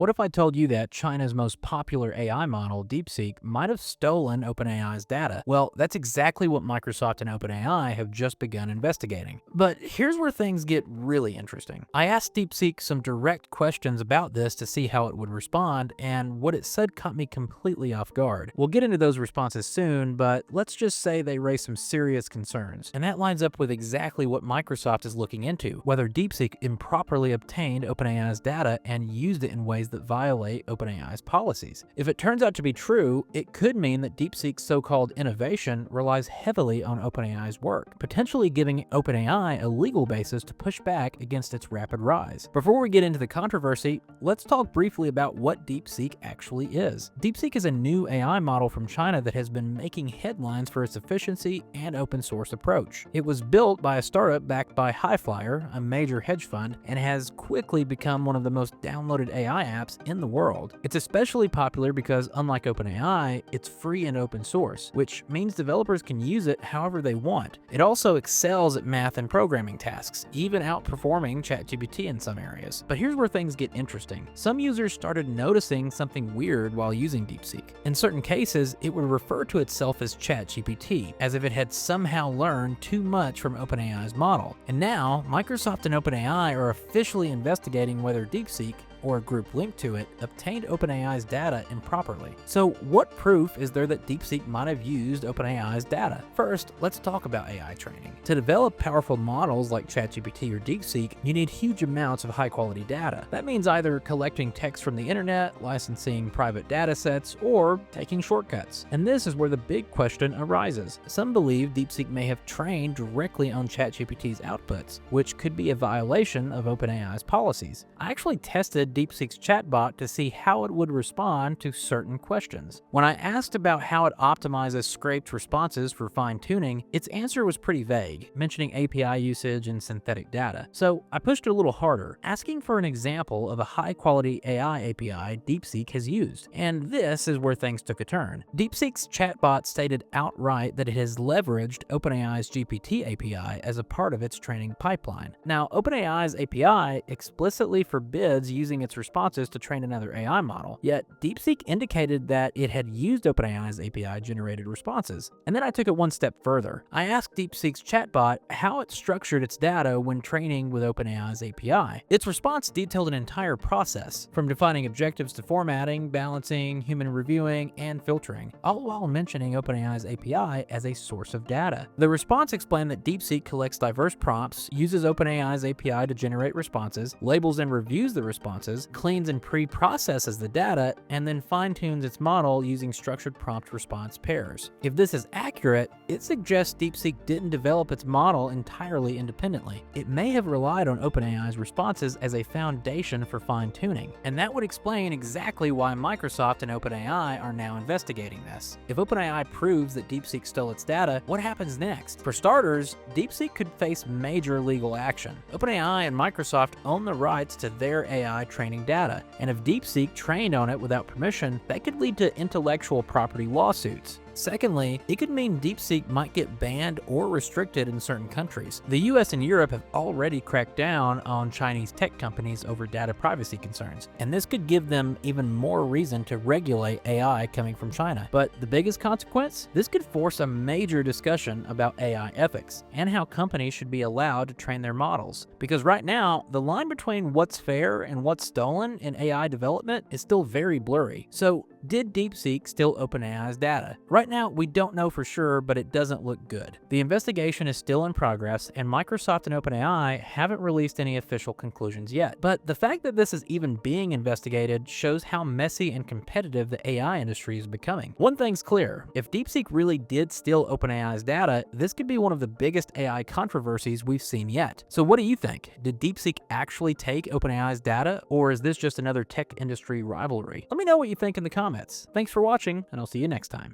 What if I told you that China's most popular AI model, DeepSeek, might have stolen OpenAI's data? Well, that's exactly what Microsoft and OpenAI have just begun investigating. But here's where things get really interesting. I asked DeepSeek some direct questions about this to see how it would respond, and what it said caught me completely off guard. We'll get into those responses soon, but let's just say they raise some serious concerns. And that lines up with exactly what Microsoft is looking into, whether DeepSeek improperly obtained OpenAI's data and used it in ways that violate OpenAI's policies. If it turns out to be true, it could mean that DeepSeek's so-called innovation relies heavily on OpenAI's work, potentially giving OpenAI a legal basis to push back against its rapid rise. Before we get into the controversy, let's talk briefly about what DeepSeek actually is. DeepSeek is a new AI model from China that has been making headlines for its efficiency and open source approach. It was built by a startup backed by Highflyer, a major hedge fund, and has quickly become one of the most downloaded AI apps in the world. It's especially popular because, unlike OpenAI, it's free and open source, which means developers can use it however they want. It also excels at math and programming tasks, even outperforming ChatGPT in some areas. But here's where things get interesting. Some users started noticing something weird while using DeepSeek. In certain cases, it would refer to itself as ChatGPT, as if it had somehow learned too much from OpenAI's model. And now, Microsoft and OpenAI are officially investigating whether DeepSeek, or a group linked to it, obtained OpenAI's data improperly. So what proof is there that DeepSeek might have used OpenAI's data? First, let's talk about AI training. To develop powerful models like ChatGPT or DeepSeek, you need huge amounts of high-quality data. That means either collecting text from the internet, licensing private data sets, or taking shortcuts. And this is where the big question arises. Some believe DeepSeek may have trained directly on ChatGPT's outputs, which could be a violation of OpenAI's policies. I actually tested DeepSeek's chatbot to see how it would respond to certain questions. When I asked about how it optimizes scraped responses for fine-tuning, its answer was pretty vague, mentioning API usage and synthetic data. So I pushed it a little harder, asking for an example of a high-quality AI API DeepSeek has used. And this is where things took a turn. DeepSeek's chatbot stated outright that it has leveraged OpenAI's GPT API as a part of its training pipeline. Now, OpenAI's API explicitly forbids using its responses to train another AI model, yet DeepSeek indicated that it had used OpenAI's API-generated responses. And then I took it one step further. I asked DeepSeek's chatbot how it structured its data when training with OpenAI's API. Its response detailed an entire process, from defining objectives to formatting, balancing, human reviewing, and filtering, all while mentioning OpenAI's API as a source of data. The response explained that DeepSeek collects diverse prompts, uses OpenAI's API to generate responses, labels and reviews the responses, cleans and pre-processes the data, and then fine-tunes its model using structured prompt-response pairs. If this is accurate, it suggests DeepSeek didn't develop its model entirely independently. It may have relied on OpenAI's responses as a foundation for fine-tuning, and that would explain exactly why Microsoft and OpenAI are now investigating this. If OpenAI proves that DeepSeek stole its data, what happens next? For starters, DeepSeek could face major legal action. OpenAI and Microsoft own the rights to their AI training data, and if DeepSeek trained on it without permission, that could lead to intellectual property lawsuits. Secondly, it could mean DeepSeek might get banned or restricted in certain countries. The US and Europe have already cracked down on Chinese tech companies over data privacy concerns, and this could give them even more reason to regulate AI coming from China. But the biggest consequence? This could force a major discussion about AI ethics and how companies should be allowed to train their models. Because right now, the line between what's fair and what's stolen in AI development is still very blurry. So, did DeepSeek steal OpenAI's data? Right now, we don't know for sure, but it doesn't look good. The investigation is still in progress, and Microsoft and OpenAI haven't released any official conclusions yet. But the fact that this is even being investigated shows how messy and competitive the AI industry is becoming. One thing's clear: if DeepSeek really did steal OpenAI's data, this could be one of the biggest AI controversies we've seen yet. So what do you think? Did DeepSeek actually take OpenAI's data, or is this just another tech industry rivalry? Let me know what you think in the comments. Thanks for watching, and I'll see you next time.